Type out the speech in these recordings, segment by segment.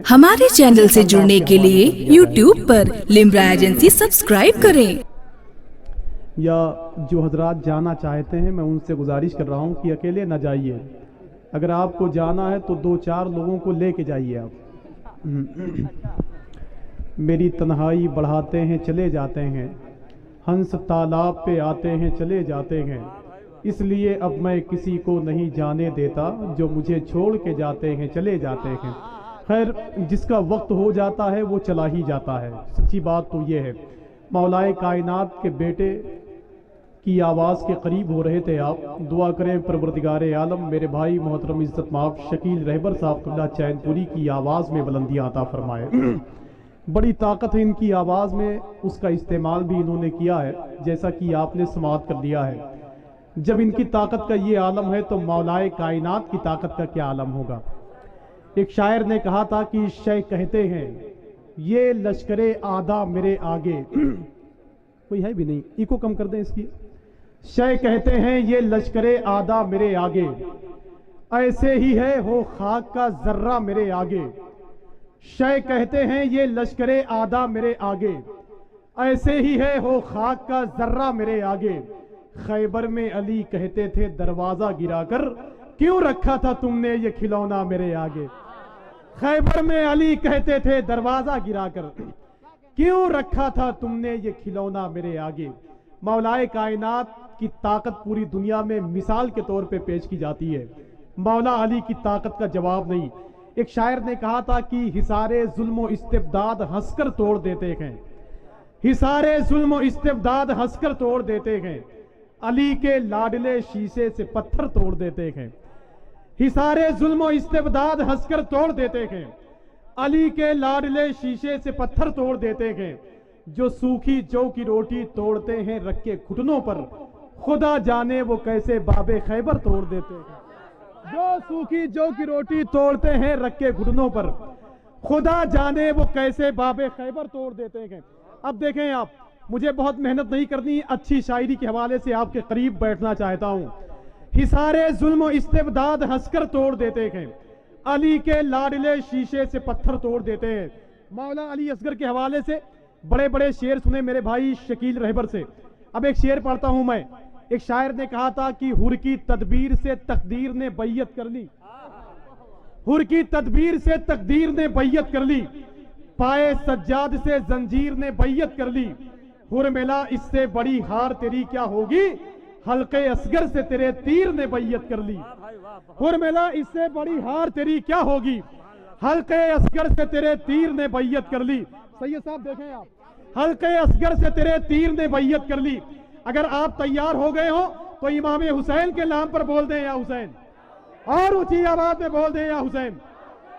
हमारे चैनल से जुड़ने के लिए YouTube पर लिम्रा एजेंसी सब्सक्राइब करें। या जो हजरात जाना चाहते हैं, मैं उनसे गुजारिश कर रहा हूं कि अकेले न जाइए। अगर आपको जाना है तो 2-4 लोगों को लेके जाइए आप। मेरी तन्हाई बढ़ाते हैं चले जाते हैं, हंस तालाब पे आते हैं चले जाते हैं, इसलिए अब मैं किसी को नहीं जाने देता, जो मुझे छोड़ के जाते हैं चले जाते हैं। खैर, जिसका वक्त हो जाता है वो चला ही जाता है। सच्ची बात तो ये है। मौलाए कायनात के बेटे की आवाज़ के करीब हो रहे थे आप। दुआ करें परवरदिगार आलम मेरे भाई मोहतरम इज्जत माफ शकील रहबर साहब क़िबला चैनपुरी की आवाज़ में बुलंदियाँ अता फरमाए। बड़ी ताकत है इनकी आवाज़ में, उसका इस्तेमाल भी इन्होंने किया है, जैसा कि आपने समाअत कर लिया है। जब इनकी ताकत का ये आलम है तो मौलाए कायनात की ताकत का क्या आलम होगा। एक शायर ने कहा था कि शय कहते हैं ये लश्करे आदा मेरे आगे। कोई है भी नहीं, इको कम कर दें इसकी। शय कहते हैं ये लश्करे आदा मेरे आगे, ऐसे ही है हो खाक का जर्रा मेरे आगे। शय कहते हैं ये लश्करे आदा मेरे आगे, ऐसे ही है हो खाक का जर्रा मेरे आगे। खैबर में अली कहते थे दरवाजा गिराकर, क्यों रखा था तुमने ये खिलौना मेरे आगे। खैबर में अली कहते थे दरवाजा गिराकर, क्यों रखा था तुमने ये खिलौना मेरे आगे। मौलाए कायनात की ताकत पूरी दुनिया में मिसाल के तौर पे पेश की जाती है, मौला अली की ताकत का जवाब नहीं। एक शायर ने कहा था कि हिसारे जुल्म इस्तिबदाद हंसकर तोड़ देते हैं, हिसारे जुल्म इस्तिबदाद हंसकर तोड़ देते हैं, अली के लाडले शीशे से पत्थर तोड़ देते हैं। हिसारे जुल्म इस्तिबदाद हंसकर तोड़ देते हैं, अली के लाडले शीशे से पत्थर तोड़ देते हैं। जो सूखी जौ की रोटी तोड़ते हैं रख के घुटनों पर, खुदा जाने वो कैसे बाबे खैबर तोड़ देते हैं। जो सूखी जौ की रोटी तोड़ते हैं रख के घुटनों पर, खुदा जाने वो कैसे बाबे खैबर तोड़ देते हैं। अब देखें आप, मुझे बहुत मेहनत नहीं करनी, अच्छी शायरी के हवाले से आपके करीब बैठना चाहता हूं। हिसारे जुल्म इस्तिबदाद हंसकर तोड़ देते हैं, अली के लाडले शीशे से पत्थर तोड़ देते हैं। मौला अली असगर के हवाले से बड़े बड़े शेर सुने मेरे भाई शकील रहबर से। अब एक शेर पढ़ता हूं मैं। एक शायर ने कहा था कि हुर की तदबीर से तकदीर ने बैयत कर ली, हुर की तदबीर से तकदीर ने बैयत कर ली, पाए सज्जाद से जंजीर ने बैयत कर ली। हुर मिला इससे बड़ी हार तेरी क्या होगी, हल्के असगर से तेरे तीर ने बैयत कर ली। हुर मिला इससे बड़ी हार तेरी क्या होगी, हल्के असगर से तेरे तीर ने बैयत कर ली। सैयद साहब देखें आप, हल्के असगर से तेरे तीर ने बैयत कर ली। अगर आप तैयार हो गए हो तो इमाम हुसैन के नाम पर बोल दें या हुसैन, और ऊंची आवाज में बोल दें या हुसैन।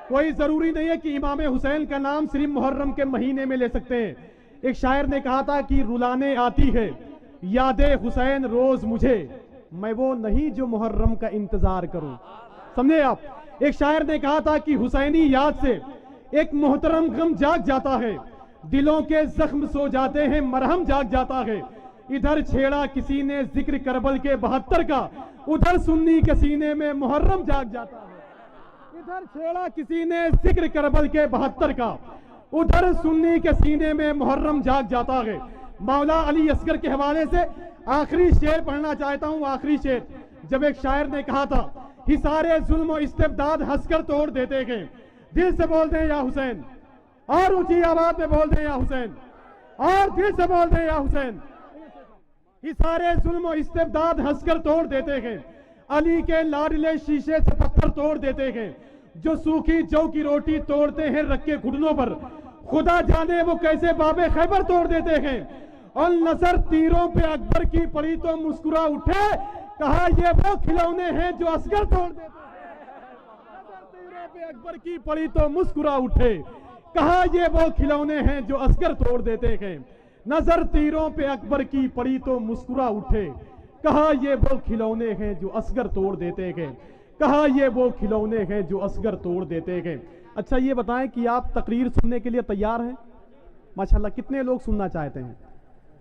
कोई जरूरी नहीं है कि इमाम हुसैन का नाम सिर्फ मुहर्रम के महीने में ले सकते हैं। एक शायर ने कहा था कि रुलाने आती है यादे हुसैन रोज मुझे, मैं वो नहीं जो मुहर्रम का इंतजार करूं। समझे आप। एक शायर ने कहा था कि हुसैनी याद से एक मोहतरम गम जाग जाता है, दिलों के जख्म सो जाते हैं मरहम जाग जाता है। इधर छेड़ा किसी ने जिक्र करबल के 72 का, उधर सुन्नी के सीने में मुहर्रम जाग जाता है। इधर छेड़ा किसी ने जिक्र करबल के 72 का, उधर सुन्नी के सीने में मुहर्रम जाग जाता है। मौला अली असगर के हवाले से आखिरी शेर पढ़ना चाहता हूं। आखिरी शेर, जब एक शायर ने कहा था हिसारे जुल्म इस्तिबदाद हंसकर तोड़ देते हैं, दिल से बोल दें या हुसैन, और ऊंची आवाज में बोल दें या हुसैन, और दिल से बोल दें या हुसैन। हिसारे जुल्म इस्तिबदाद हंसकर तोड़ देते हैं, अली के लाडले शीशे से पत्थर तोड़ देते हैं। जो सूखी जौ की रोटी तोड़ते हैं रख के घुटनों पर, खुदा जाने वो कैसे बाबे खैबर तोड़ देते हैं। और नजर तीरों पे अकबर की पड़ी तो मुस्कुरा उठे, कहा ये वो खिलौने हैं जो असगर तोड़ देते हैं। नजर तीरों पे अकबर की पड़ी तो मुस्कुरा उठे, कहा ये वो खिलौने हैं जो असगर तोड़ देते हैं। नजर तीरों पे अकबर की पड़ी तो मुस्कुरा उठे, कहा ये वो खिलौने हैं जो असगर तोड़ देते हैं, कहा ये वो खिलौने हैं जो असगर तोड़ देते हैं। अच्छा ये बताएं कि आप तकरीर सुनने के लिए तैयार हैं? माशाल्लाह, कितने लोग सुनना चाहते हैं?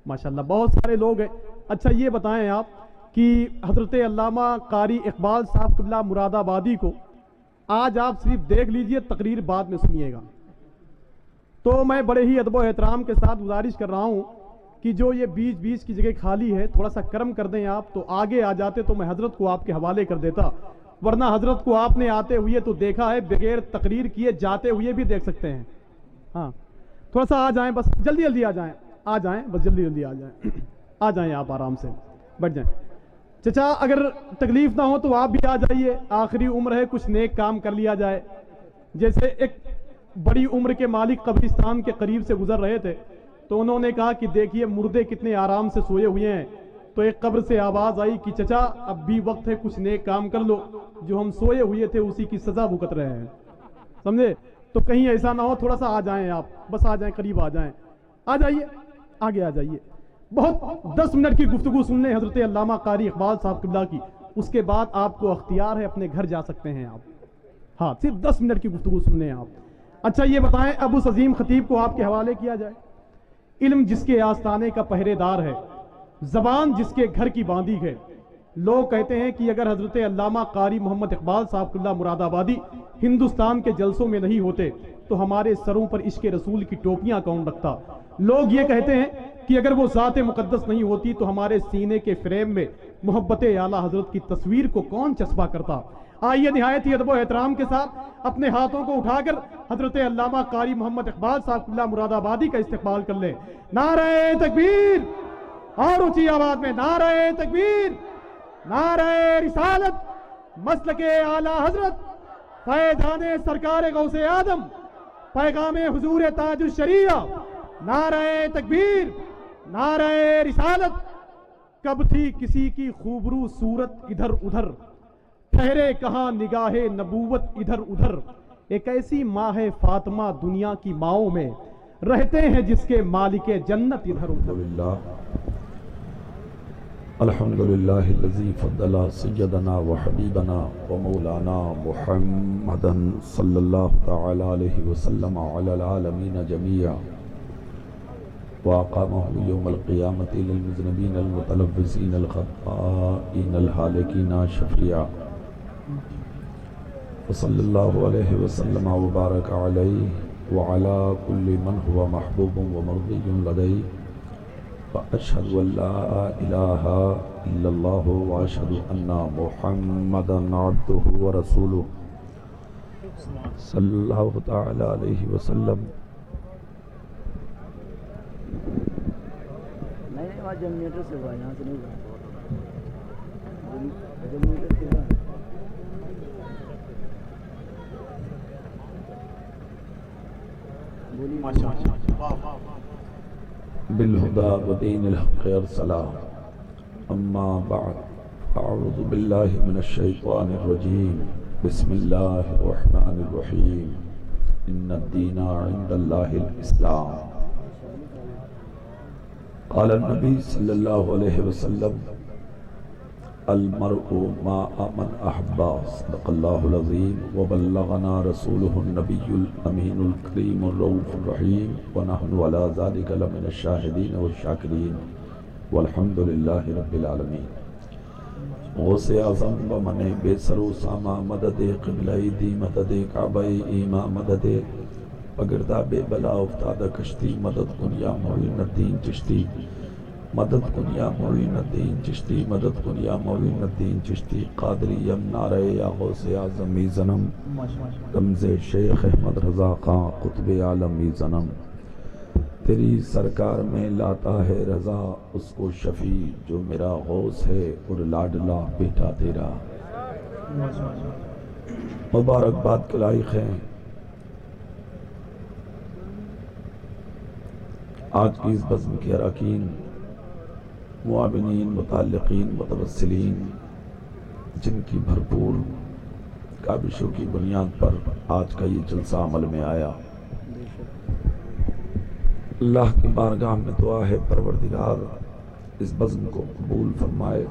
माशाल्लाह बहुत सारे लोग हैं। अच्छा ये बताएं आप कि हजरत अल्लामा कारी इकबाल साहब क़िबला मुरादाबादी को آج آپ صرف دیکھ لیجئے، تقریر بعد میں سنیے گا۔ تو میں بڑے ہی ادب و احترام کے ساتھ گزارش کر رہا ہوں کہ جو یہ بیچ بیچ کی جگہ خالی ہے تھوڑا سا کرم کر دیں آپ، تو آگے آ جاتے تو میں حضرت کو آپ کے حوالے کر دیتا، ورنہ حضرت کو آپ نے آتے ہوئے تو دیکھا ہے، بغیر تقریر کیے جاتے ہوئے بھی دیکھ سکتے ہیں۔ ہاں تھوڑا سا آ جائیں، بس جلدی جلدی آ جائیں بس جلدی جلدی آ جائیں آپ آرام سے بیٹھ جائیں۔ چچا اگر تکلیف نہ ہو تو آپ بھی آ جائیے، آخری عمر ہے، کچھ نیک کام کر لیا جائے۔ جیسے ایک بڑی عمر کے مالک قبرستان کے قریب سے گزر رہے تھے تو انہوں نے کہا کہ دیکھیے مردے کتنے آرام سے سوئے ہوئے ہیں، تو ایک قبر سے آواز آئی کہ چچا اب بھی وقت ہے، کچھ نیک کام کر لو، جو ہم سوئے ہوئے تھے اسی کی سزا بھگت رہے ہیں، سمجھے؟ تو کہیں ایسا نہ ہو، تھوڑا سا آ جائیں آپ، بس آ جائیں، قریب آ جائیں، آ جائیے، آگے آ جائیے۔ بہت 10 منٹ کی گفتگو سن لیں حضرت علامہ قاری اقبال صاحب قبلہ کی، اس کے بعد آپ کو اختیار ہے، اپنے گھر جا سکتے ہیں آپ۔ ہاں صرف 10 منٹ کی گفتگو سن لیں آپ۔ اچھا یہ بتائیں، ابو عظیم خطیب کو آپ کے حوالے کیا جائے؟ علم جس کے آستانے کا پہرے دار ہے، زبان جس کے گھر کی باندھی ہے۔ لوگ کہتے ہیں کہ اگر حضرت علامہ قاری محمد اقبال صاحب قبلہ مراد آبادی ہندوستان کے جلسوں میں نہیں ہوتے تو ہمارے سروں پر عشق رسول کی ٹوپیاں کون رکھتا؟ لوگ یہ کہتے ہیں کہ اگر وہ ذات مقدس نہیں ہوتی تو ہمارے سینے کے فریم میں محبت اعلیٰ حضرت کی تصویر کو کون چسپاں کرتا؟ آئیے نہایت ہی ادب و احترام کے ساتھ اپنے ہاتھوں کو اٹھا کر حضرت علامہ قاری محمد اقبال صاحب قبلہ مراد آبادی کا استقبال کر لیں۔ نعرہ تکبیر، اور اونچی آواز میں نعرہ تکبیر، نعرہ رسالت، مسلک اعلیٰ حضرت، فیضان سرکار غوث آدم، پیغام حضور تاج الشریعہ، نعرہ تکبیر، نعرہ رسالت۔ کب تھی کسی کی خوبرو صورت ادھر ادھر، ٹھہرے کہاں نگاہ نبوت ادھر ادھر، ایک ایسی ماہ فاطمہ دنیا کی ماؤں میں رہتے ہیں جس کے مالک جنت ادھر ادھر۔ الحمدللہ الذی فضل سیدنا و حبیبنا و مولانا محمدا صلی اللہ تعالی علیہ وسلم علی العالمین جميعا وأقامه يوم القيامة للمذنبين المتلبسين الخطائين الهالكين شفيعا وصلى الله عليه وسلم وبارك عليه وعلى كل من هو محبوب ومرضي لديه وأشهد أن لا إله إلا الله وأشهد أن محمدا عبده ورسوله صلى الله تعالى عليه وسلم۔ جنریٹر سے ہوا، یہاں سے نہیں ہوا، جنریٹر سے ہوا۔ بالہدى ودین الحق ارسلا، اما بعد، اعوذ باللہ من الشیطان الرجیم، بسم اللہ الرحمن الرحیم، ان الدین عند اللہ الاسلام۔ قال النبی صلی اللہ علیہ وسلم المرء ما من احبا، صدق اللہ العظیم، وبلغنا رسولہ النبی الامین الکریم الرؤوف الرحیم، ونحن علی ذلک لمن الشاہدین والشاکرین، والحمد للہ رب العالمین۔ غوث اعظم و من بے سر و ساما، مدد قبلہ دی، مدد کعبہ ایما، مدد پگردہ بے بلا افتادہ کشتی، مدد کن یا معین الدین چشتی، مدد کن یا معین الدین چشتی، مدد کن یا معین الدین چشتی، قادری یم نعرہ یا غوث اعظمی زنم، رمز شیخ احمد رضا خان قطب عالمی زنم۔ تیری سرکار میں لاتا ہے رضا اس کو شفیع، جو میرا غوث ہے اور لاڈلا بیٹا تیرا۔ مبارکباد کے لائق ہیں آج کی اس بزم کے اراکین، معاونین، متعلقین، متوسلین، جن کی بھرپور کاوشوں کی بنیاد پر آج کا یہ جلسہ عمل میں آیا۔ اللہ کی بارگاہ میں دعا ہے پروردگار اس بزم کو قبول فرمائے،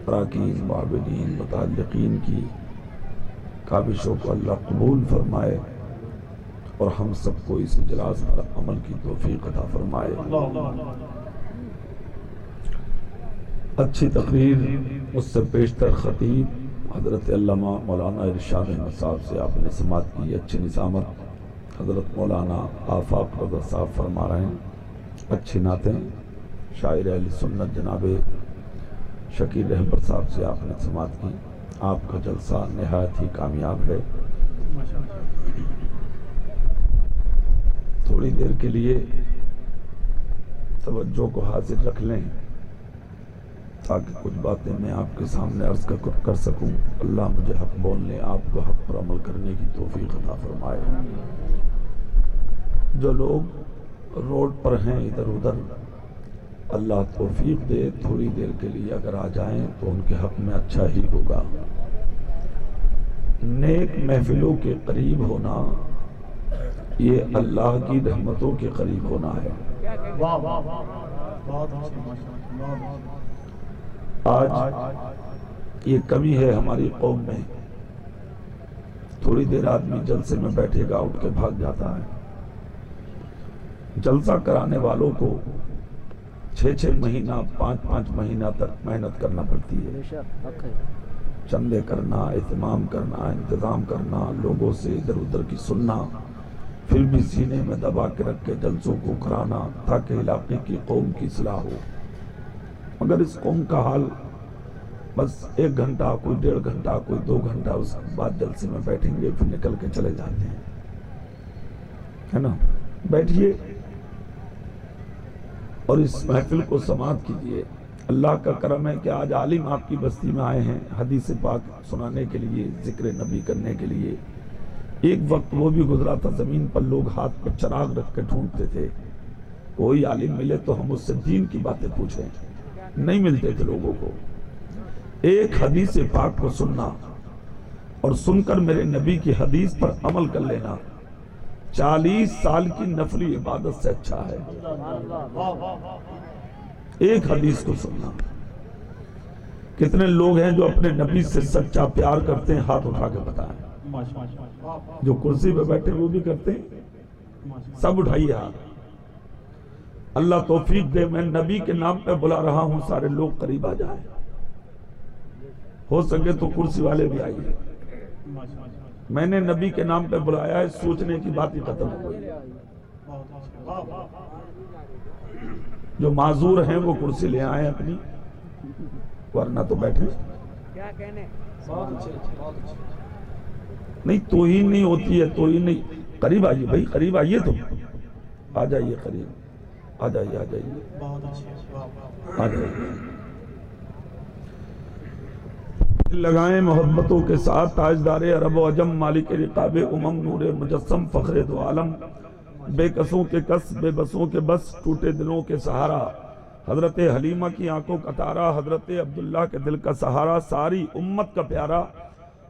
اراکین، معاونین، متعلقین کی کاوشوں کو اللہ قبول فرمائے، اور ہم سب کو اس اجلاس پر عمل کی توفیق عطا فرمائے۔ اچھی تقریر، اس سے بیشتر خطیب حضرت علامہ مولانا ارشاد احمد صاحب سے آپ نے سماعت کی اچھی نظامت حضرت مولانا آفاق رضا صاحب فرما رہے ہیں، اچھی نعتیں شاعر اہل سنت جناب شکیل رحمت صاحب سے آپ نے سماعت کی۔ آپ کا جلسہ نہایت ہی کامیاب ہے۔ تھوڑی دیر کے لیے توجہ کو حاضر رکھ لیں تاکہ کچھ باتیں میں آپ کے سامنے عرض کر سکوں۔ اللہ مجھے حق بولنے، آپ کو حق پر عمل کرنے کی توفیق عطا فرمائے۔ جو لوگ روڈ پر ہیں ادھر ادھر، اللہ توفیق دے تھوڑی دیر کے لیے اگر آ جائیں تو ان کے حق میں اچھا ہی ہوگا۔ نیک محفلوں کے قریب ہونا یہ اللہ کی رحمتوں کے قریب ہونا ہے۔ آج یہ کمی ہے ہماری قوم میں، تھوڑی دیر آدمی جلسے میں بیٹھے گا اٹھ کے بھاگ جاتا ہے۔ جلسہ کرانے والوں کو 6 مہینہ 5 مہینہ تک محنت کرنا پڑتی ہے، چندے کرنا، اہتمام کرنا، انتظام کرنا، لوگوں سے ادھر ادھر کی سننا، پھر بھی سینے میں دبا کے رکھ کے جلسوں کو کرانا تاکہ علاقے کی قوم کی اصلاح ہو۔ مگر اس قوم کا حال بس 1 گھنٹہ، کوئی 1.5 گھنٹہ، کوئی 2 گھنٹہ، اس کے بعد جلسے میں بیٹھیں گے پھر نکل کے چلے جاتے ہیں، ہے نا؟ بیٹھیے اور اس محفل کو سماعت کیجئے۔ اللہ کا کرم ہے کہ آج عالم آپ کی بستی میں آئے ہیں حدیث پاک سنانے کے لیے، ذکر نبی کرنے کے لیے۔ ایک وقت وہ بھی گزرا تھا زمین پر لوگ ہاتھ پر چراغ رکھ کے ڈھونڈتے تھے، کوئی عالم ملے تو ہم اس سے دین کی باتیں پوچھیں، نہیں ملتے تھے لوگوں کو۔ ایک حدیث پاک کو سننا اور سن کر میرے نبی کی حدیث پر عمل کر لینا 40 سال کی نفلی عبادت سے اچھا ہے۔ ایک حدیث کو سننا۔ کتنے لوگ ہیں جو اپنے نبی سے سچا پیار کرتے ہیں؟ ہاتھ اٹھا کے بتائیں۔ جو کرسی پہ بیٹھے وہ بھی کرتے ہیں؟ سب اٹھائیے ہاتھ۔ اللہ توفیق دے، میں نبی کے نام پہ بلا رہا ہوں، سارے لوگ قریب آ جائیں، ہو سکے تو کرسی والے بھی آئیے۔ میں نے نبی کے نام پہ بلایا ہے، سوچنے کی بات ہی ختم ہو گئی۔ جو معذور ہیں وہ کرسی لے آئیں اپنی، ورنہ تو بیٹھے۔ نہیں توہین نہیں ہوتی ہے، توہین نہیں۔ قریب آئیے بھائی، قریب آئیے، تو آ جائیے قریب، آ جائیے، آ جائیے، آ جائیے۔ لگائیں محبتوں کے ساتھ تاجدار عرب و عجم، مالک رقاب امم، نور مجسم، فخر دو عالم، بے کسوں کے کس، بے بسوں کے بس، ٹوٹے دلوں کے سہارا، حضرت حلیمہ کی آنکھوں کا تارا، حضرت عبداللہ کے دل کا سہارا، ساری امت کا پیارا،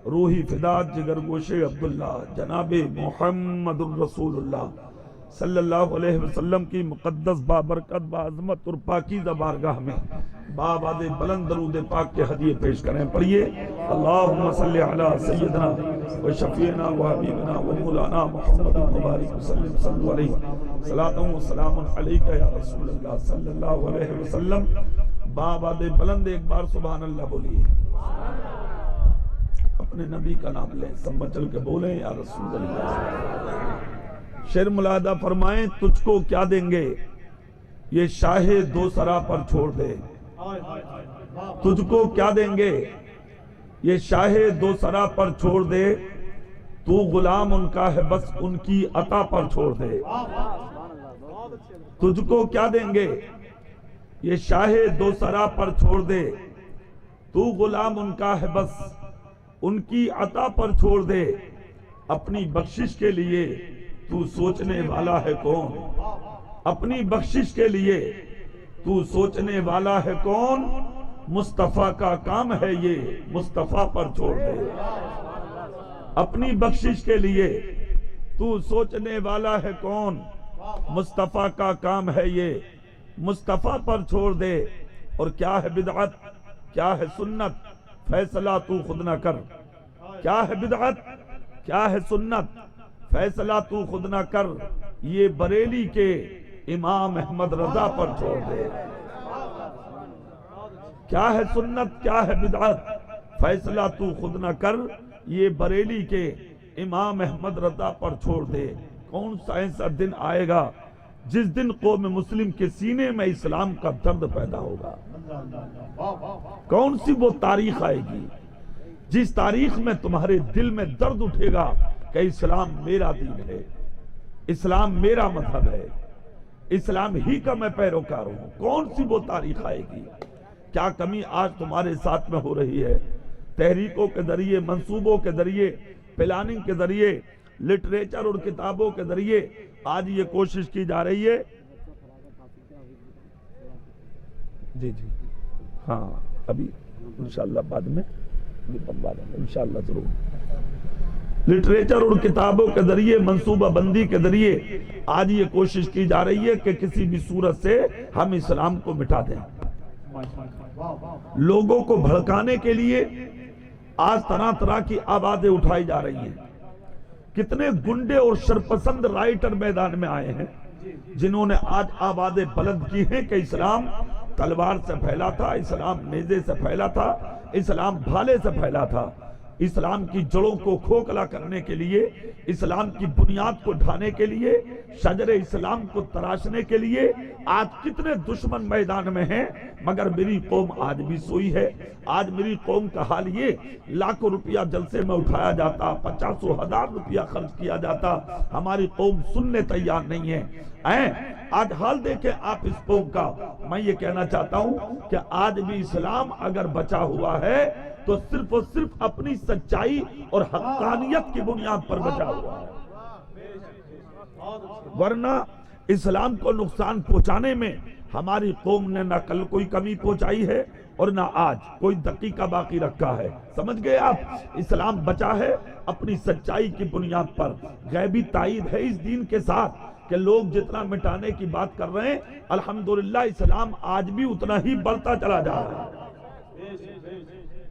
روحی فدا جگر گوشے عبداللہ، جناب محمد الرسول اللہ صلی اللہ علیہ وسلم کی مقدس بابرکت بعظمت اور پاکیزہ بارگاہ میں بآباد بلند درود پاک کے ہدیے پیش کریں۔ پڑھیے اللہم صلی علی سیدنا و شفیعنا و حبیبنا و مولانا محمد مبارک وسلم، صلی علیہ صلاۃ و سلام علیکہ یا رسول اللہ صلی اللہ علیہ وسلم۔ بآباد بلند ایک بار سبحان اللہ بولیے، اپنے نبی کا نام لیں، سب چل کے بولیں یا رسول اللہ۔ شعر ملاحظہ فرمائیں، تجھ کو کیا دیں گے یہ شاہ دو سرا پر چھوڑ دے، تجھ کو کیا دیں گے یہ شاہ دو سرا پر چھوڑ دے، تو غلام ان کا ہے بس ان کی عطا پر چھوڑ دے۔ تجھ کو کیا دیں گے یہ شاہ دو سرا پر چھوڑ دے، تو غلام ان کا ہے بس ان کی عطا پر چھوڑ دے، اپنی بخشش کے لیے تو سوچنے والا ہے کون، اپنی بخشش کے لیے تو سوچنے والا ہے کون، مصطفیٰ کا کام ہے یہ مصطفیٰ پر چھوڑ دے، اپنی بخشش کے لیے تو سوچنے والا ہے کون، مصطفیٰ کا کام ہے یہ مصطفیٰ پر چھوڑ دے۔ اور کیا ہے بدعت، کیا ہے سنت، فیصلہ تو خود نہ کر، کیا ہے بدعت، کیا ہے سنت، فیصلہ تو خود نہ کر، یہ بریلی کے امام احمد رضا پر چھوڑ دے۔ کیا ہے سنت، کیا ہے بدعت، फैसला तू खुद न कर, ये बरेली के इमाम अहमद रजा पर छोड़ दे। कौन सा ऐसा दिन आएगा जिस दिन कौम मुस्लिम के सीने में इस्लाम का दर्द पैदा होगा? कौन सी वो तारीख आएगी जिस तारीख में तुम्हारे दिल में दर्द उठेगा कि इस्लाम मेरा दीन है, इस्लाम मेरा मजहब है, इस्लाम ही का मैं पैरोकार हूं? कौन सी वो तारीख आएगी? क्या कमी आज तुम्हारे साथ में हो रही है? तहरीकों के जरिए, मंसूबों के जरिए, प्लानिंग के जरिए, लिटरेचर और किताबों के जरिए आज ये कोशिश की जा रही है। जी जी हाँ, अभी इंशाअल्लाह बाद में इंशाअल्लाह जरूर। लिटरेचर और किताबों के जरिए, मंसूबा बंदी के जरिए आज ये कोशिश की जा रही है कि किसी भी सूरत से हम इस्लाम को मिटा दें। लोगों को भड़काने के लिए आज तरह तरह की आवाजें उठाई जा रही हैं। कितने गुंडे और शरपसंद राइटर मैदान में आए हैं जिन्होंने आज आवाजें बुलंद की हैं कि इस्लाम तलवार से फैला था, इस्लाम नेज़े से फैला था, इस्लाम भाले से फैला था। इस्लाम की जड़ों को खोखला करने के लिए, इस्लाम की बुनियाद को ढाने के लिए, शजरे इस्लाम को तराशने के लिए आज कितने दुश्मन मैदान में हैं, मगर मेरी कौम आज भी सोई है। आज मेरी कौम का हाल ये, लाखों रुपया जलसे में उठाया जाता, 50,000 रुपया खर्च किया जाता, हमारी कौम सुनने तैयार नहीं है। आज हाल देखें आप इस कौम का। मैं ये कहना चाहता हूं कि आज भी इस्लाम अगर बचा हुआ है तो सिर्फ और सिर्फ अपनी सच्चाई और हक्कानियत की बुनियाद पर बचा हुआ है, वरना इस्लाम को नुकसान पहुंचाने में हमारी कौम ने न कल कोई कमी पहुंचाई है और न आज कोई दकीका बाकी रखा है। समझ गए आप? इस्लाम बचा है अपनी सच्चाई की बुनियाद पर। गैबी ताईद है इस दीन के साथ कि लोग जितना मिटाने की बात कर रहे हैं, अल्हम्दुलिल्लाह इस्लाम आज भी उतना ही बढ़ता चला जा रहा है।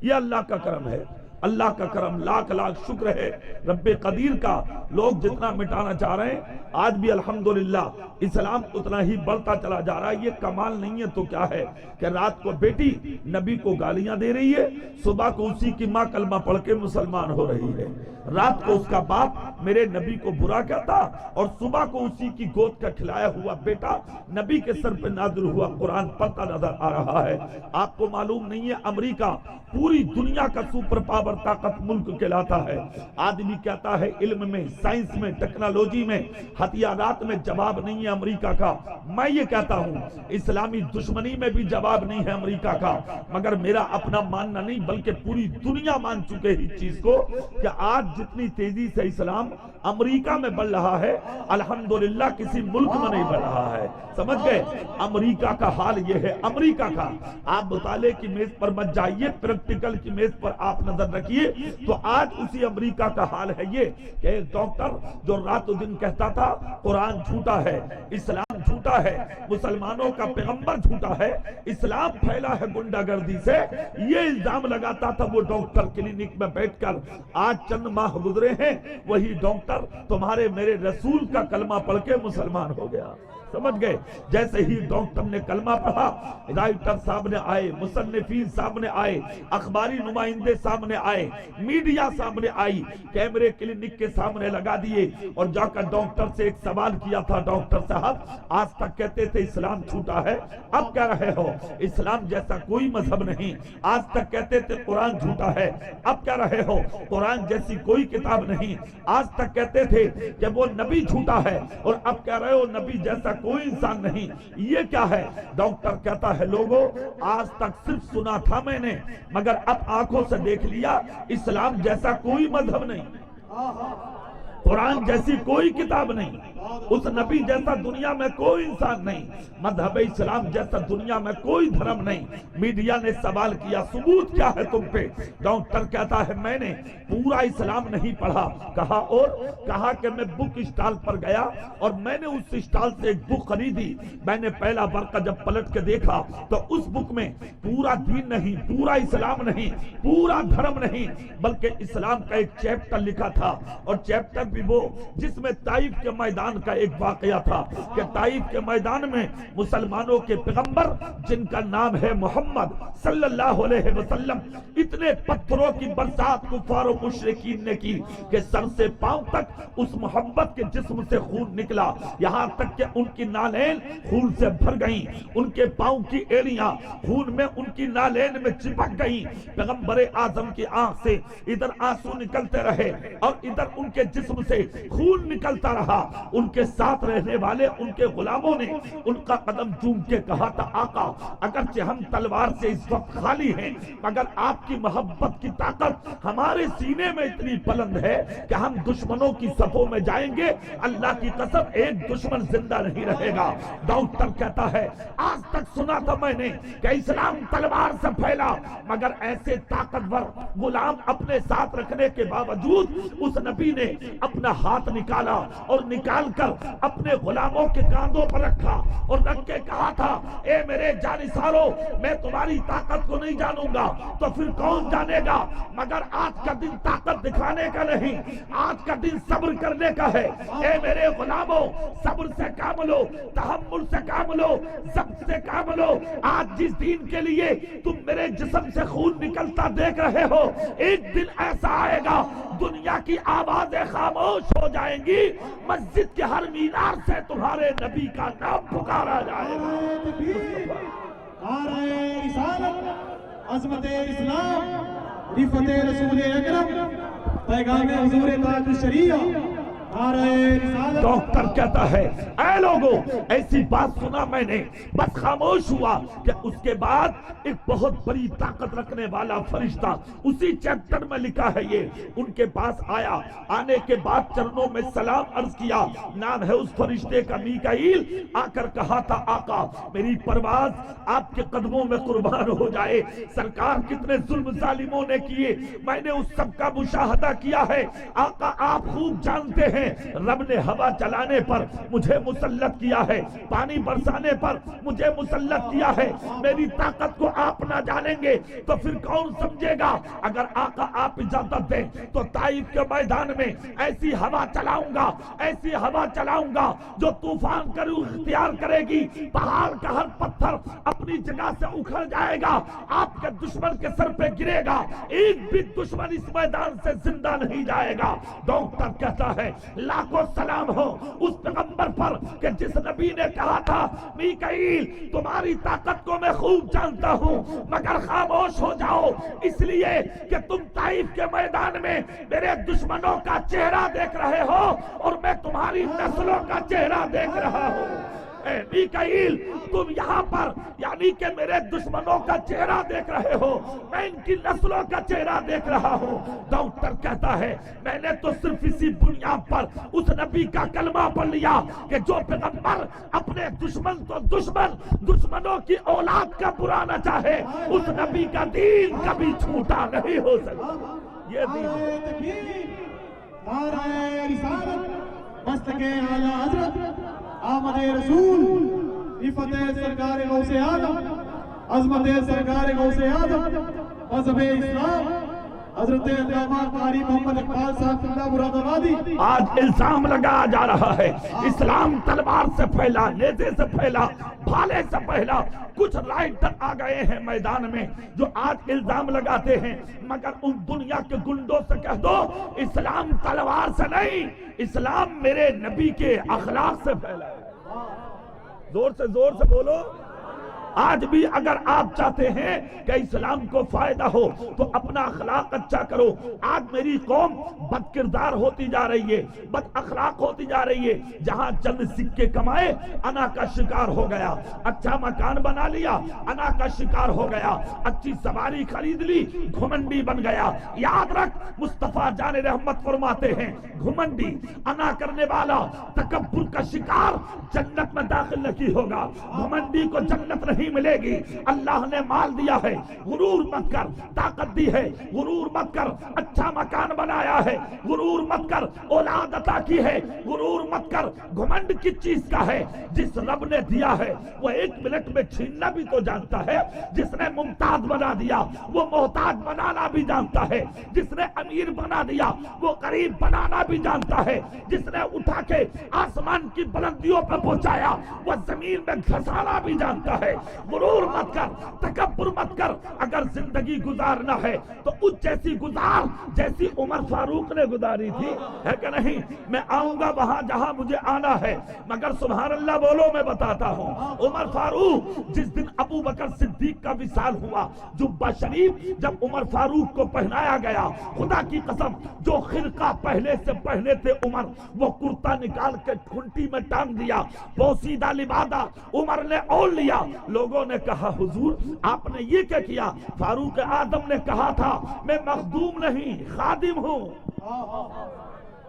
ये अल्लाह का करम है, अल्लाह का करम, लाख लाख शुक्र है रब्बे कदीर का। लोग जितना मिटाना चाह रहे हैं, आज भी अल्हम्दुलिल्लाह इस्लाम उतना ही बढ़ता चला जा रहा है। ये कमाल नहीं है तो क्या है कि रात को बेटी नबी को गालियां दे रही है, सुबह को उसी की माँ कलमा पढ़ के मुसलमान हो रही है, रात को उसका बाप मेरे नबी को बुरा कहता और सुबह को उसी की गोद का खिलाया हुआ बेटा नबी के सर पे नाज़िल हुआ कुरान पढ़ता नजर आ रहा है। आपको मालूम नहीं है, अमेरिका पूरी दुनिया का सुपर पावर ताकत मुल्क कहलाता है। आदमी कहता है इल्म में, साइंस में, टेक्नोलॉजी में, हथियारात में जवाब नहीं है अमेरिका का। मैं ये कहता हूँ इस्लामी दुश्मनी में भी जवाब नहीं है अमेरिका का, मगर मेरा अपना मानना नहीं बल्कि पूरी दुनिया मान चुके हैं इस चीज को कि आज जितनी तेजी से इस्लाम अमेरिका में बढ़ रहा है, अल्हम्दुलिल्लाह किसी मुल्क में नहीं बढ़ रहा है। समझ गए? अमेरिका का हाल ये है। अमेरिका का आप मुताले की मेज पर मत जाइए, प्रैक्टिकल की मेज पर आप नजर रखिए तो आज उसी अमेरिका का हाल है ये कि एक डॉक्टर जो रातों दिन कहता था कुरान झूठा है, इस्लाम झूठा है, मुसलमानों का पैगंबर झूठा है, इस्लाम फैला है गुंडागर्दी से, ये इल्जाम लगाता था वो डॉक्टर क्लिनिक में बैठकर। आज चंद माह गुजरे हैं, वही डॉक्टर तुम्हारे मेरे रसूल का कलमा पढ़ के मुसलमान हो गया। समझ गए? जैसे ही डॉक्टर ने कलमा पढ़ा, राइटर सामने आए, मुसन्निफीन सामने आए, अखबारी नुमाइंदे सामने आए, मीडिया सामने आई, कैमरे क्लिनिक के सामने लगा दिए और जाकर डॉक्टर से एक सवाल किया था। डॉक्टर साहब, आज तक कहते थे इस्लाम झूठा है, अब कह रहे हो इस्लाम जैसा कोई मजहब नहीं। आज तक कहते थे कुरान झूठा है, अब कह रहे हो कुरान जैसी कोई किताब नहीं। आज तक कहते थे कि वो नबी झूठा है और अब कह रहे हो नबी जैसा कोई इंसान नहीं। ये क्या है? डॉक्टर कहता है लोगों, आज तक सिर्फ सुना था मैंने, मगर अब आंखों से देख लिया, इस्लाम जैसा कोई मजहब नहीं, कुरान जैसी कोई किताब नहीं, उस नबी जैसा दुनिया में कोई इंसान नहीं, मजहब इस्लाम जैसा दुनिया में कोई धर्म नहीं। मीडिया ने सवाल किया सबूत क्या है तुम पे? डॉक्टर कहता है मैंने पूरा इस्लाम नहीं पढ़ा। कहा और कहा कि मैं बुक स्टॉल पर गया और मैंने उस स्टॉल से एक बुक खरीदी। मैंने पहला वर्का जब पलट के देखा तो उस बुक में पूरा दीन नहीं, पूरा इस्लाम नहीं, पूरा धर्म नहीं, बल्कि इस्लाम का एक चैप्टर लिखा था और चैप्टर भी حبیبو جس میں طائف کے میدان کا ایک واقعہ تھا کہ طائف کے میدان میں مسلمانوں کے پیغمبر جن کا نام ہے محمد صلی اللہ علیہ وسلم اتنے پتھروں کی برسات کفار و مشرکین نے کی کہ سر سے پاؤں تک اس محمد کے جسم سے خون نکلا، یہاں تک کہ ان کی نالین خون سے بھر گئیں، ان کے پاؤں کی ایڑیاں خون میں ان کی نالین میں چپک گئیں۔ پیغمبر اعظم کی آنکھ سے ادھر آنسو نکلتے رہے اور ادھر ان کے جسم سے خون نکلتا رہا۔ ان کے ساتھ رہنے والے ان کے غلاموں نے ان کا قدم چوم کے کہا تھا آقا اگرچہ ہم تلوار سے اس وقت خالی ہیں مگر آپ کی محبت کی طاقت ہمارے سینے میں اتنی بلند ہے کہ ہم دشمنوں کی صفوں میں جائیں گے، اللہ کی قسم ایک دشمن زندہ نہیں رہے گا۔ ڈاکٹر کہتا ہے آج تک سنا تھا میں نے کہ اسلام تلوار سے پھیلا مگر ایسے طاقتور غلام اپنے ساتھ رکھنے کے باوجود اس نبی نے اپنا ہاتھ نکالا اور نکال کر اپنے غلاموں کے کاندھوں پر رکھا اور رکھ کے کہا تھا اے میرے جانثارو میں تمہاری طاقت کو نہیں جانوں گا تو پھر کون جانے گا، مگر آج کا دن طاقت دکھانے کا نہیں، آج کا دن صبر کرنے کا ہے۔ اے میرے غلاموں صبر سے کام لو، تحمل سے کام لو، ضبط سے کام لو۔ آج جس دین کے لیے تم میرے جسم سے خون نکلتا دیکھ رہے ہو ایک دن ایسا آئے گا دنیا کی آوازیں خاموش ہو جائیں گی، مسجد کے ہر مینار سے تمہارے نبی کا نام پکارا جائے گا۔ نعرہ رسالت، عظمت اسلام، رفعت رسول اکرم، پیغام حضور تاج الشریعہ، نعرہ رسالت۔ ڈاکٹر کہتا ہے اے لوگوں ایسی بات سنا میں نے بس خاموش ہوا کہ اس کے بعد ایک بہت بڑی طاقت رکھنے والا فرشتہ اسی چیپٹر میں لکھا ہے یہ ان کے پاس آیا، آنے کے بعد چرنوں میں سلام عرض کیا، نام ہے اس فرشتے کا میکائیل، آ کر کہا تھا آقا میری پرواز آپ کے قدموں میں قربان ہو جائے، سرکار کتنے ظلم ظالموں نے کیے میں نے اس سب کا مشاہدہ کیا ہے، آقا آپ خوب جانتے ہیں رب نے ہوا چلانے پر مجھے مسلط کیا ہے، پانی برسانے پر مجھے مسلط کیا ہے، میری طاقت کو آپ نہ جانیں گے تو پھر کون سمجھے گا، اگر آقا آپ اجازت دیں تو طائف کے میدان میں ایسی ہوا چلاؤں گا، ایسی ہوا چلاؤں گا جو طوفان کا روح اختیار کرے گی، پہاڑ کا ہر پتھر اپنی جگہ سے اکھڑ جائے گا، آپ کے دشمن کے سر پہ گرے گا، ایک بھی دشمن اس میدان سے زندہ نہیں جائے گا۔ ڈاکٹر کہتا ہے لاکھوں سلام ہو اس پیغمبر پر کہ جس نبی نے کہا تھا میکائیل تمہاری طاقت کو میں خوب جانتا ہوں مگر خاموش ہو جاؤ اس لیے کہ تم طائف کے میدان میں میرے دشمنوں کا چہرہ دیکھ رہے ہو اور میں تمہاری نسلوں کا چہرہ دیکھ رہا ہوں۔ اے میکائیل تم یہاں پر یعنی کہ میرے دشمنوں کا چہرہ دیکھ رہے ہو، میں ان کی نسلوں کا چہرہ دیکھ رہا ہوں۔ ڈاکٹر کہتا ہے میں نے تو صرف اسی بنیاد پر اس نبی کا کلمہ پڑھ لیا کہ جو پیغمبر اپنے دشمن تو دشمنوں کی اولاد کا برا نہ چاہے اس نبی کا دین کبھی چھوٹا نہیں ہو سکتا۔ یہ دین نعرہ رسالت، مسلک اعلیٰ حضرت آمد رسول، رفعت سرکار غوث اعظم، عظمت سرکار غوث اعظم، مذہب اسلام، حضرت علامہ قاری محمد اقبال صاحب اللہ مراد آبادی۔ آج الزام لگایا جا رہا ہے اسلام تلوار سے پھیلا، نیزے سے پھیلا، بھالے سے پھیلا، کچھ رائٹر آ گئے ہیں میدان میں جو آج الزام لگاتے ہیں مگر ان دنیا کے گنڈوں سے کہہ دو اسلام تلوار سے نہیں، اسلام میرے نبی کے اخلاق سے پھیلا ہے۔ زور سے بولو۔ آج بھی اگر آپ چاہتے ہیں کہ اسلام کو فائدہ ہو تو اپنا اخلاق اچھا کرو۔ آج میری قوم بد کردار ہوتی جا رہی ہے، بد اخلاق ہوتی جا رہی ہے، جہاں چند سکے کمائے انا کا شکار ہو گیا، اچھا مکان بنا لیا انا کا شکار ہو گیا، اچھی سواری خرید لی گھمنڈی بن گیا۔ یاد رکھ مصطفیٰ جان رحمت فرماتے ہیں گھمنڈی انا کرنے والا تکبر کا شکار جنت میں داخل نہیں ہوگا، گھمنڈی کو جنت نہیں نہیں ملے گی. اللہ نے مال دیا ہے غرور مت کر, طاقت دی ہے غرور مت کر, اچھا مکان بنایا ہے غرور مت کر, اولاد عطا کی ہے غرور مت کر. گھمنڈ کس چیز کا ہے؟ جس رب نے دیا ہے وہ 1 منٹ میں چھیننا بھی تو جانتا ہے. جس نے ممتاز بنا دیا وہ محتاج بنانا بھی جانتا ہے. جس نے امیر بنا دیا وہ غریب بنانا بھی جانتا ہے. جس نے اٹھا کے آسمان کی بلندیوں پر پہنچایا وہ زمین میں گھسانا بھی جانتا ہے. غرور مت کر, تکبر مت کر. اگر زندگی گزارنا ہے تو اس جیسی گزار جیسی عمر فاروق نے گزاری تھی, ہے کہ نہیں؟ میں آؤں گا وہاں جہاں مجھے آنا ہے, مگر سبحان اللہ بولو میں بتاتا ہوں. عمر فاروق جس دن ابو بکر صدیق کا وصال ہوا, جبہ شریف جب عمر فاروق کو پہنایا گیا, خدا کی قسم جو خرقہ پہلے سے پہنے تھے عمر, وہ کرتا نکال کے کھنٹی میں ٹانگ دیا, بوسیدہ لبادہ عمر نے اول لیا. لوگوں نے کہا حضور آپ نے یہ کیا کیا؟ فاروق اعظم نے کہا تھا میں مخدوم نہیں خادم ہوں,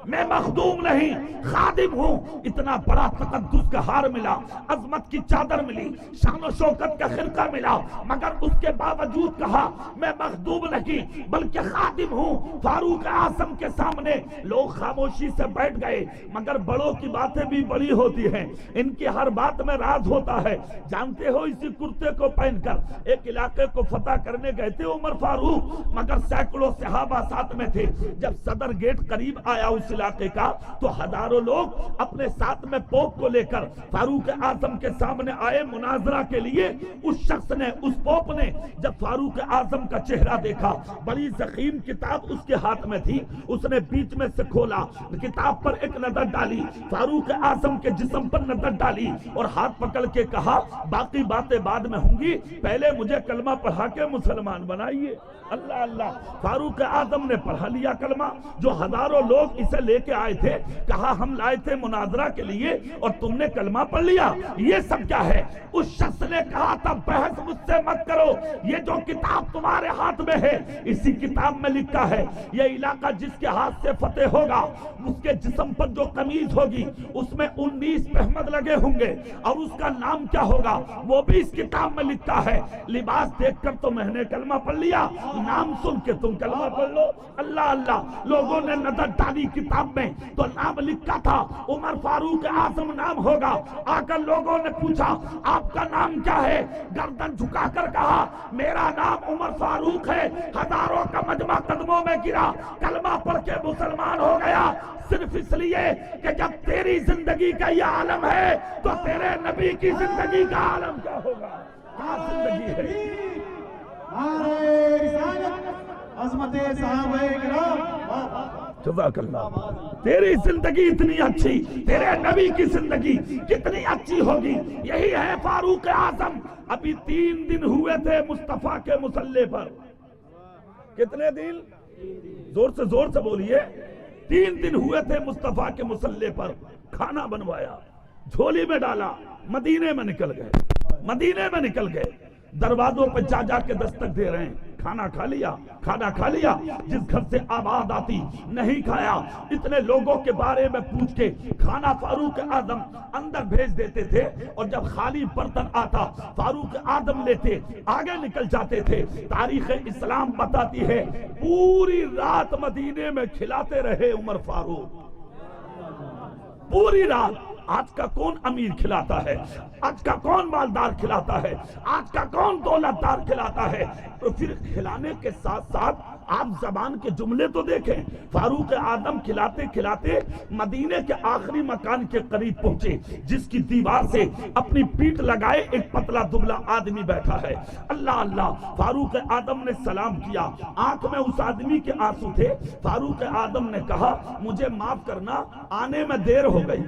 میں مخدوم نہیں خادم ہوں. اتنا بڑا تقدس کا ہار ملا, عظمت کی چادر ملی, شان و شوکت کا خرقہ ملا, مگر اس کے باوجود کہا میں مخدوم نہیں بلکہ خادم ہوں. فاروق اعظم کے سامنے لوگ خاموشی سے بیٹھ گئے, مگر بڑوں کی باتیں بھی بڑی ہوتی ہیں, ان کی ہر بات میں راز ہوتا ہے. جانتے ہو اسی کرتے کو پہن کر ایک علاقے کو فتح کرنے گئے تھے عمر فاروق, مگر سینکڑوں صحابہ ساتھ میں تھے. جب صدر گیٹ قریب آیا اس علاقے کا تو ہزاروں لوگ اپنے ساتھ میں پوپ کو لے کر فاروق اعظم کے سامنے آئے مناظرہ کے لیے. اس شخص نے, اس پوپ نے جب فاروق اعظم کا چہرہ دیکھا, بڑی ضخیم کتاب اس کے ہاتھ میں تھی, اس نے بیچ میں سے کھولا, کتاب پر ایک نظر ڈالی, فاروق اعظم کے جسم پر نظر ڈالی اور ہاتھ پکڑ کے کہا باقی باتیں بعد میں ہوں گی, پہلے مجھے کلمہ پڑھا کے مسلمان بنائیے. اللہ اللہ. فاروق اعظم نے پڑھا لیا کلمہ. جو ہزاروں لوگ اسے لے کے آئے تھے کہا ہم لائے تھے مناظرہ کے لیے اور تم نے کلمہ پڑھ لیا, یہ سب کیا ہے؟ اس شخص نے کہا تھا بحث مجھ سے مت کرو, یہ جو کتاب تمہارے ہاتھ میں ہے اسی کتاب میں لکھا ہے یہ علاقہ جس کے ہاتھ سے فتح ہوگا اس کے جسم پر جو قمیض ہوگی اس میں 19 پہمد لگے ہوں گے, اور اس کا نام کیا ہوگا وہ بھی اس کتاب میں لکھا ہے. لباس دیکھ کر تو میں نے کلمہ پڑھ لیا, نام سن کے تم کلمہ پڑھ لو. اللہ اللہ. لوگوں نے نظر ڈالی کتاب میں تو نام لکھا تھا عمر فاروق اعظم نام ہوگا. آ کر لوگوں نے پوچھا آپ کا نام کیا ہے؟ گردن جھکا کر کہا میرا نام عمر فاروق ہے. ہزاروں کا مجمع قدموں میں گرا, کلمہ پڑھ کے مسلمان ہو گیا, صرف اس لیے کہ جب تیری زندگی کا یہ عالم ہے تو تیرے نبی کی زندگی کا عالم کیا ہوگا؟ کیا زندگی ہے؟ عظمت صحابہ کرام. جزاک اللہ. تیری زندگی اتنی اچھی, تیرے نبی کی زندگی کتنی اچھی ہوگی. یہی ہے فاروق اعظم. ابھی 3 دن ہوئے تھے مصطفیٰ کے مصلی پر. کتنے دن؟ زور سے بولیے. 3 دن ہوئے تھے مصطفیٰ کے مصلی پر. کھانا بنوایا, جھولی میں ڈالا, مدینے میں نکل گئے. دروازوں پہ جا کے دستک دے رہے ہیں, کھانا کھا لیا. جس گھر سے آواز آتی نہیں کھایا. اتنے لوگوں کے بارے میں پوچھ کے کھانا فاروق اعظم اندر بھیج دیتے تھے, اور جب خالی برتن آتا فاروق اعظم لیتے آگے نکل جاتے تھے. تاریخ اسلام بتاتی ہے پوری رات مدینے میں کھلاتے رہے عمر فاروق, پوری رات. آج کا کون امیر کھلاتا ہے؟ آج کا کون مالدار کھلاتا ہے؟ آج کا کون دولت دار کھلاتا ہے؟ تو پھر کھلانے کے ساتھ ساتھ آپ زبان کے جملے تو دیکھیں. فاروق اعظم کھلاتے مدینے کے آخری مکان کے قریب پہنچے جس کی دیوار سے اپنی پیٹھ لگائے ایک پتلا دبلا آدمی بیٹھا ہے. اللہ اللہ. فاروق اعظم نے سلام کیا, آنکھ میں اس آدمی کے آنسو تھے. فاروق اعظم نے کہا مجھے معاف کرنا, آنے میں دیر ہو گئی.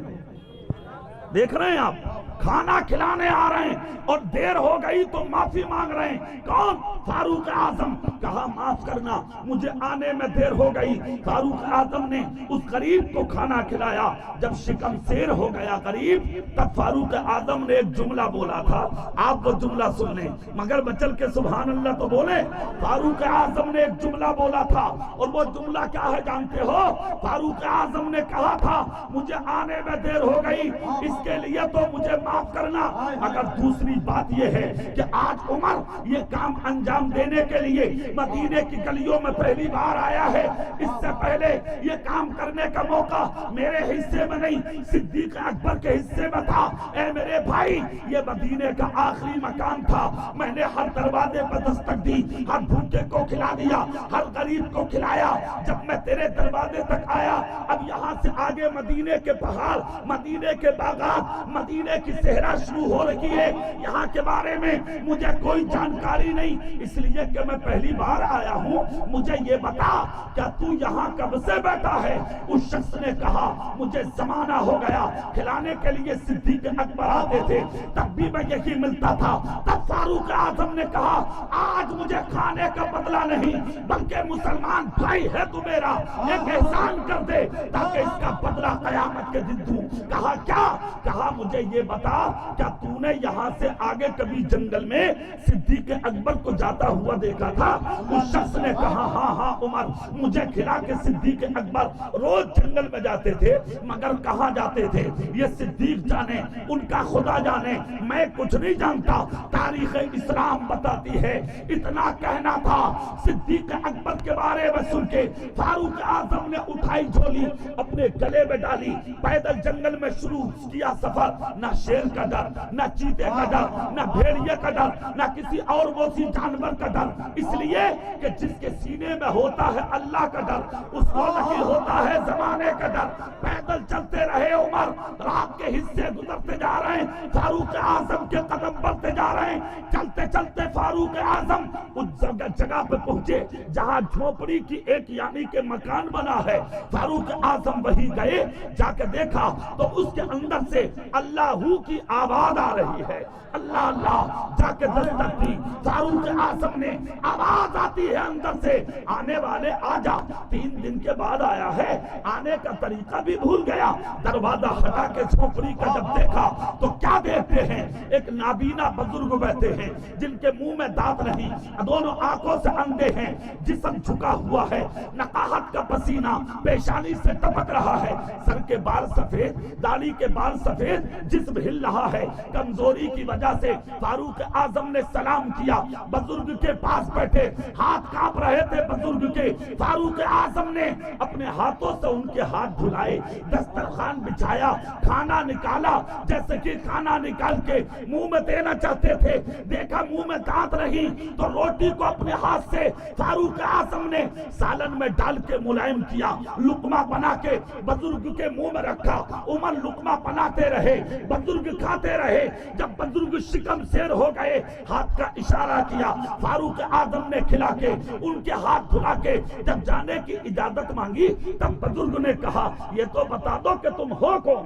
دیکھ رہے ہیں آپ, کھانا کھلانے آ رہے ہیں اور دیر ہو گئی تو معافی مانگ رہے ہیں. کون؟ फारूक आजम कहा माफ करना मुझे आने में देर हो गई। फारूक आजम ने उस गरीब को खाना खिलाया। जब शिकम शेर हो गया गरीब, तब फारूक आजम ने एक जुमला बोला था, आप वो जुमला सुन लें, मगर बचल के सुभान अल्लाह तो बोले। फारूक आजम ने एक जुमला बोला था, और वो जुमला क्या है जानते हो? फारूक आजम ने कहा था मुझे आने में देर हो गई, इसके लिए तो मुझे माफ करना। अगर दूसरी बात यह है कि आज उमर ये काम अंजाम देने के लिए मदीने की गलियों में पहली बार आया है, इससे पहले ये काम करने का मौका मेरे हिस्से में नहीं, सिद्दीक अकबर के हिस्से में था। ए मेरे भाई, ये मदीने का आखिरी मकान था। मैंने हर दरवाजे पर दस्तक दी, हर भूखे को खिला दिया, हर गरीब को खिलाया। जब मैं तेरे दरवाजे तक आया, अब यहाँ से आगे मदीने के पहाड़, मदीने के बागात, मदीने की सेहरा शुरू हो रही है। यहाँ के बारे में मुझे कोई जानकारी नहीं, इसलिए कि मैं पहली बार आया हूँ। मुझे ये बता, क्या तू यहाँ कब से बैठा है? उस शख्स ने कहा मुझे जमाना हो गया, खिलाने के लिए सिद्दीक अकबर आते थे, तब भी मैं यही मिलता था। तब फारूक आजम ने कहा आज मुझे खाने का बदला नहीं, बल्कि मुसलमान भाई है तू मेरा, एक एहसान कर दे ताकि इसका बदला कयामत के दिन दूं। कहा क्या? कहा मुझे ये बता, क्या तूने यहाँ से आगे कभी जंगल में सिद्दीक अकबर को जाता हुआ देखा था? उस शख्स ने कहा हाँ उमर, मुझे खिला के सिद्दीक अकबर रोज जंगल में जाते थे, मगर कहाँ जाते थे ये सिद्दीक जाने, उनका खुदा जाने, मैं कुछ नहीं जानता। तारीख इस्लाम बताती है। इतना कहना था। सिद्दीक अकबर के बारे में सुन के फारूक आजम ने उठाई झोली, अपने गले में डाली, पैदल जंगल में शुरू किया सफर। न शेर का डर, न चीते का डर, न भेड़िए का डर, न किसी और मौसी जानवर का डर, इसलिए कि जिसके सीने में होता है अल्लाह का डर, उसको नहीं होता है जमाने का डर। पैदल चलते रहे उमर, रात के हिस्से गुजरते जा रहे हैं, फारूक आजम के कदम बढ़ते जा रहे हैं। चलते चलते फारूक आजम उस जगह पे पहुंचे जहां झोपड़ी की एक यानी के मकान बना है। फारूक आजम वहीं गए, जाके देखा तो उसके अंदर से अल्लाहू की आवाज आ रही है। अल्लाह अल्लाह जाके दस्तक दी। फारूक आजम ने आवाज आती है अंदर से, आने वाले आजा। 3 दिन के बाद आया है, आने का तरीका भी भूल गया। दरवाजा हटा के झोपड़ी का जब देखा तो क्या देखते हैं? एक नाबीना बुजुर्ग बैठे हैं, जिनके मुंह में दांत नहीं, दोनों आंखों से अंधे हैं, जिस्म झुका हुआ है, नकाहत का पसीना पेशानी से टपक रहा है, सर के बाल सफेद, दाढ़ी के बाल सफेद, जिस्म हिल रहा है। कमजोरी की वजह से फारूक आजम ने सलाम किया, बुजुर्ग के पास बैठे, हाथ कांप रहे थे बुजुर्ग के। फारूक आजम ने अपने हाथों से उनके हाथ धुलाए, दस्तरखान बिछाया, खाना निकाला, जैसे कि खाना निकाल के मुंह में देना चाहते थे। देखा मुंह में दांत नहीं, तो रोटी को अपने हाथ से फारूक आजम ने सालन में डाल के मुलायम किया, लुकमा बना के बुजुर्ग के मुंह में रखा। उमर लुकमा बनाते रहे, बुजुर्ग खाते रहे। जब बुजुर्ग शिकम शेर हो गए, हाथ का इशारा किया, फारूक आजम ने खिला के उनके हाथ धुला के जब जाने की इजाजत मांगी, तब बुजुर्ग ने कहा ये तो बता दो कि तुम हो कौन,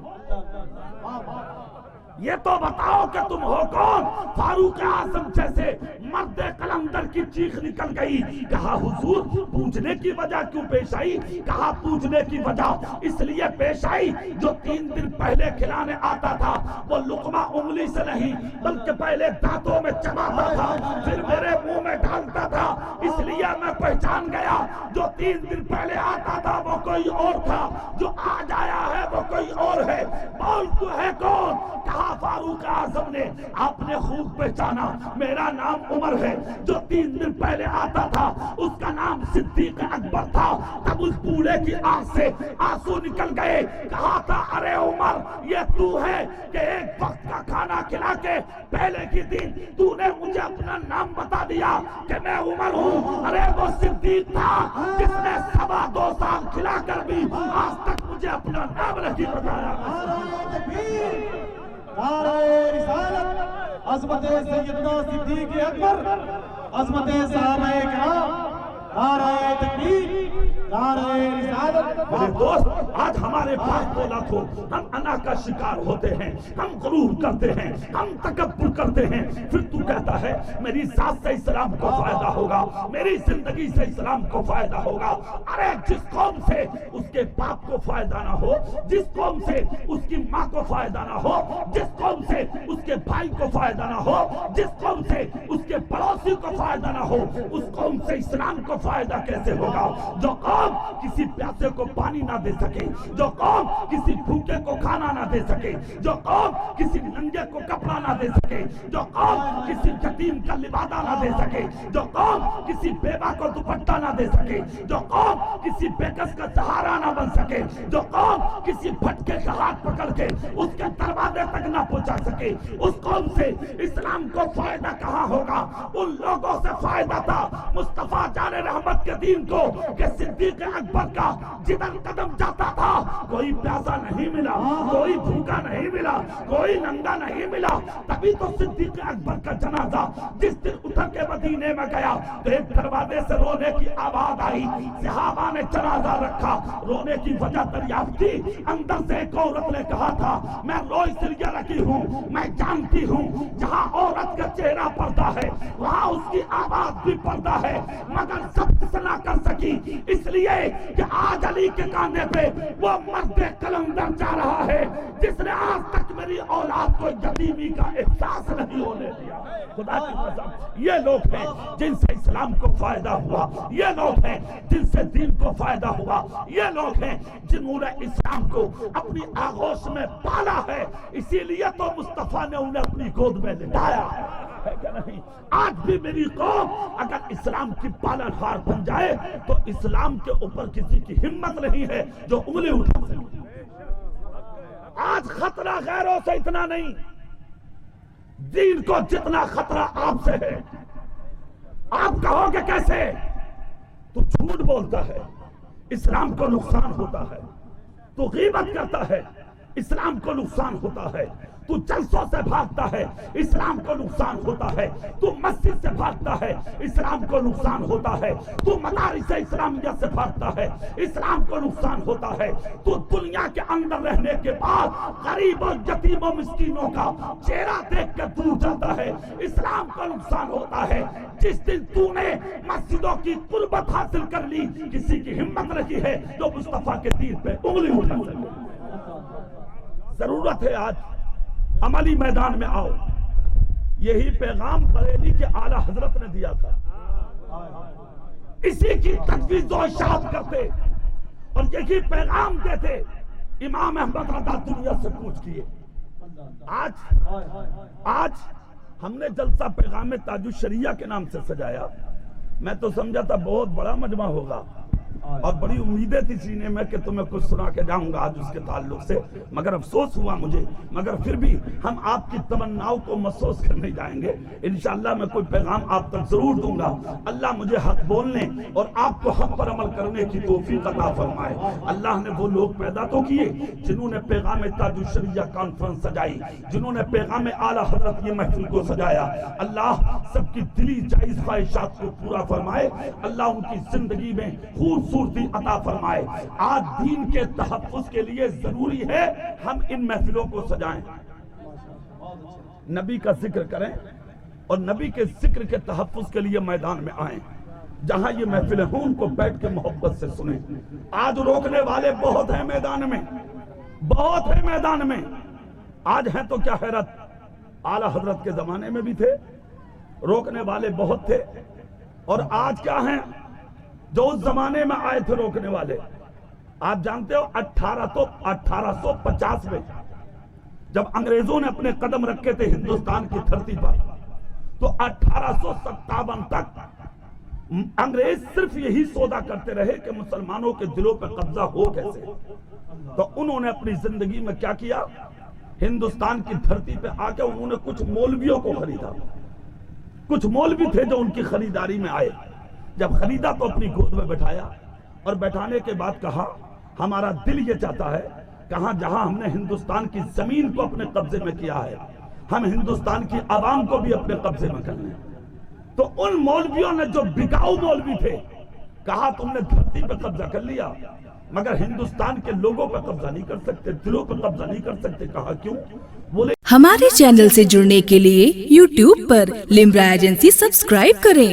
ये तो बताओ कि तुम हो कौन। फारूक आजम जैसे मर्द कलंदर की चीख निकल गई। कहा हुजूर पूछने की वजह क्यों पेश आई? कहा पूछने की वजह इसलिए पेश आई, जो 3 दिन पहले खिलाने आता था वो लुकमा उंगली से नहीं बल्कि पहले दांतों में चबाता था, फिर मेरे मुंह में डालता था, इसलिए मैं पहचान गया जो 3 दिन पहले आता था वो कोई और था, जो आज आया है वो कोई और है। बोल तू है कौन? कहा फारूक आजम ने, आपने खूब पहचाना, मेरा नाम उमर है। जो 3 दिन पहले आता था उसका नाम सिद्दीक अकबर था। तब उस बूढ़े की आंख से आंसू निकल गए। कहा था अरे उमर ये तू है कि एक वक्त का खाना खिला के पहले की दिन तूने मुझे अपना नाम बता दिया कि मैं उमर हूँ। अरे वो सिद्दीक था जिसने 2.25 साल खिलाकर भी आज तक मुझे अपना नाम नहीं बताया। अज़मत सैयदना सिद्दीक़ अकबर, अज़मत सहाबाए किराम, नारे तकबीर, नारे रिसालत। मेरे दोस्त, आज हमारे पास दौलत हो, हम अना का शिकार होते हैं, हम गुरूर करते हैं, हम तकब्बुर करते हैं, फिर तू कहता है मेरी जात से इस्लाम को फायदा होगा, मेरी जिंदगी से इस्लाम को फायदा होगा। अरे जिस कौम से उसके बाप को फायदा ना हो, जिस कौम से उसकी माँ को फायदा ना हो, जिस कौम से उसके भाई को फायदा ना हो, जिस कौम से उसके पड़ोसी को फायदा ना हो, उस कौम से इस्लाम को फायदा कैसे होगा? जो कौम किसी प्यासे को पानी ना दे सके, जो कौम किसी भूखे को खाना ना दे सके, जो कौम किसी नंगे को कपड़ा ना दे सके, जो कौम किसी यतीम का लिबादा ना दे सके, जो कौम किसी बेवा को दुपट्टा ना दे सके, जो कौम किसी बेकस का सहारा ना बन सके, जो कौम किसी भटके का हाथ पकड़ के उसके दरवाजे तक ना पहुंचा सके, उस कौम से इस्लाम को फायदा कहाँ होगा? उन लोगों से फायदा था मुस्तफा जाने रहमत के दीन को कि सिद्दीक अकबर का जिधर कदम जाता था कोई प्यासा नहीं मिला, कोई भूखा नहीं मिला, कोई नंगा नहीं मिला। तभी तो सिद्दीक अकबर का जनाजा जिस दिन उठा के मदीने में गया तो एक दरवाजे से रोने की आवाज आई, सहाबा ने जनाजा रखा। रोने की वजह दरियाफ्त की, अंदर से एक औरत ने कहा था मैं रो इसलिए रखी हूँ, मैं जानती हूँ जहाँ औरत का चेहरा पर्दा है वहाँ उसकी आवाज भी पर्दा है, मगर सब्त से ना कर सकी इसलिए कि आज अली के कांधे पे वो मर्द कलंदर जा रहा है जिसने आज तक मेरी औलाद को यतीमी का एहसास नहीं होने दिया। खुदा की कसम, ये लोग हैं जिनसे इस्लाम को फायदा हुआ, ये लोग हैं जिनसे दीन को फायदा हुआ, ये लोग हैं जिन्होंने इस्लाम को अपनी आगोश में पाला है, इसीलिए तो मुस्तफा ने उन्हें अपनी गोद में लिटाया है क्या नहीं? आज भी मेरी कौम अगर इस्लाम की पालनहार बन जाए तो इस्लाम के ऊपर किसी की हिम्मत नहीं है जो उंगली उठा सके। आज खतरा गैरों से इतना नहीं, दीन को जितना खतरा आपसे है। आप कहोगे कैसे? तू झूठ बोलता है, इस्लाम को नुकसान होता है, तू गीबत करता है, इस्लाम को नुकसान होता है, तू जलसों से भागता है, इस्लाम को नुकसान होता है, तू मस्जिद से भागता है, इस्लाम को नुकसान होता है, तू मदारिस इस्लामिया से भागता है, इस्लाम को नुकसान होता है, तू दुनिया के अंदर रहने के बाद गरीबों यतीमों मिस्कीनों का चेहरा देख कर दूर जाता है, इस्लाम को नुकसान होता है। जिस दिन तूने मस्जिदों की कुर्बत हासिल कर ली, किसी की हिम्मत रखी है तो मुस्तफा के तीर पे उंगली उठा सके। जरूरत है आज अमली मैदान में आओ। यही पैगाम बरेली के आला हजरत ने दिया था, इसी की तजवीज़ और इशाअत करते और यही पैगाम देते इमाम अहमद रज़ा दुनिया से पूछ किए। आज हमने जलसा पैगाम ताजुश शरिया के नाम से सजाया। मैं तो समझा था बहुत बड़ा मजमा होगा और बड़ी उम्मीदें थी सीने में कि तुम्हें कुछ सुना के जाऊंगा आज उसके ताल्लुक से, मगर अफसोस हुआ मुझे। मगर फिर भी हम आपकी तमन्नाओं को महसूस करने जाएंगे। इंशाअल्लाह मैं कोई पैगाम आप तक जरूर दूंगा। अल्लाह मुझे हक बोलने और आपको हक पर अमल करने की तौफीक अता फरमाए। अल्लाह ने वो लोग पैदा तो किए जिन्होंने पैगाम ताजुश शरिया कॉन्फ्रेंस सजाई, जिन्होंने पैगाम आला हजरत ये महफिल को सजाया। अल्लाह सबकी दिली जायज ख्वाहिशात को पूरा फरमाए। अल्लाह उनकी जिंदगी में खूबसूरती अता फरमाए। आज दीन के तहफ्फुज़ के लिए जरूरी है हम इन महफिलों को सजाएं, नबी का जिक्र करें और नबी के जिक्र के तहफ्फुज़ के लिए मैदान में आएं। जहां ये महफिलें हों उनको बैठ के मोहब्बत से सुने। आज रोकने वाले बहुत हैं मैदान में, बहुत है मैदान में। आज हैं तो क्या हैरत, आला हजरत के जमाने में भी थे, रोकने वाले बहुत थे। और आज क्या हैं जो उस जमाने में आए थे रोकने वाले। आप जानते हो 1850 में जब अंग्रेजों ने अपने कदम रखे थे हिंदुस्तान की धरती पर, तो 1857 तक अंग्रेज सिर्फ यही सौदा करते रहे कि मुसलमानों के दिलों पर कब्जा हो कैसे। तो उन्होंने अपनी जिंदगी में क्या किया, हिंदुस्तान की धरती पे आके उन्होंने कुछ मौलवियों को खरीदा। कुछ मौलवी थे जो उनकी खरीदारी में आए। जब खरीदा तो अपनी गोद में बैठाया और बैठाने के बाद कहा हमारा दिल ये चाहता है, कहा जहां हमने हिंदुस्तान की जमीन को अपने कब्जे में किया है, हम हिंदुस्तान की आवाम को भी अपने कब्जे में कर लें। तो उन मौलवियों ने, जो बिकाऊ मौलवी थे, کہا تم نے دھرتی پہ قبضہ کر لیا مگر ہندوستان کے لوگوں پہ قبضہ نہیں کر سکتے، دلوں پہ قبضہ نہیں کر سکتے. کہا کیوں؟ بولے ہمارے چینل سے جڑنے کے لیے یوٹیوب پر لمرا ایجنسی سبسکرائب کریں.